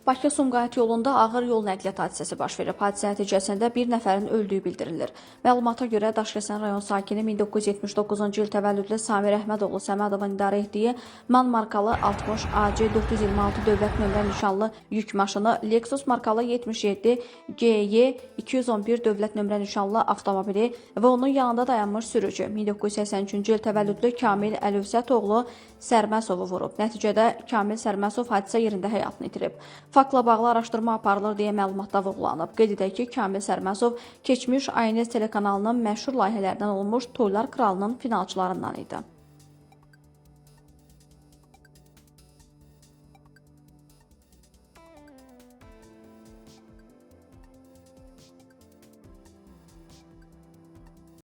Bakı-Sumqayıt yolunda ağır yol nəqliyyat hadisəsi baş verib. Hadisə nəticəsində bir nəfərin öldüyü bildirilir. Məlumata görə Daşkəsən rayon sakini 1979-cu il təvəllüdlü Samir Əhmədoğlu Səmədovun idarə etdiyi MAN markalı 60 AC 926 dövlət nömrə nişanlı yük maşını, Lexus markalı 77 GY 211 dövlət nömrə nişanlı avtomobili və onun yanında dayanmış sürücü 1983-cü il təvəllüdlü Kamil Əlövsətoğlu Sərməsovu vurub. Nəticədə Kamil Sərməsov hadisə yerində həyatını itirib. Faktla bağlı araşdırma aparılır deyə məlumatda vurğulanıb. Qeyd edək ki, Kamil Sərməsov keçmiş ANS telekanalının məşhur layihələrdən olmuş Toylar Kralının finalçılarından idi.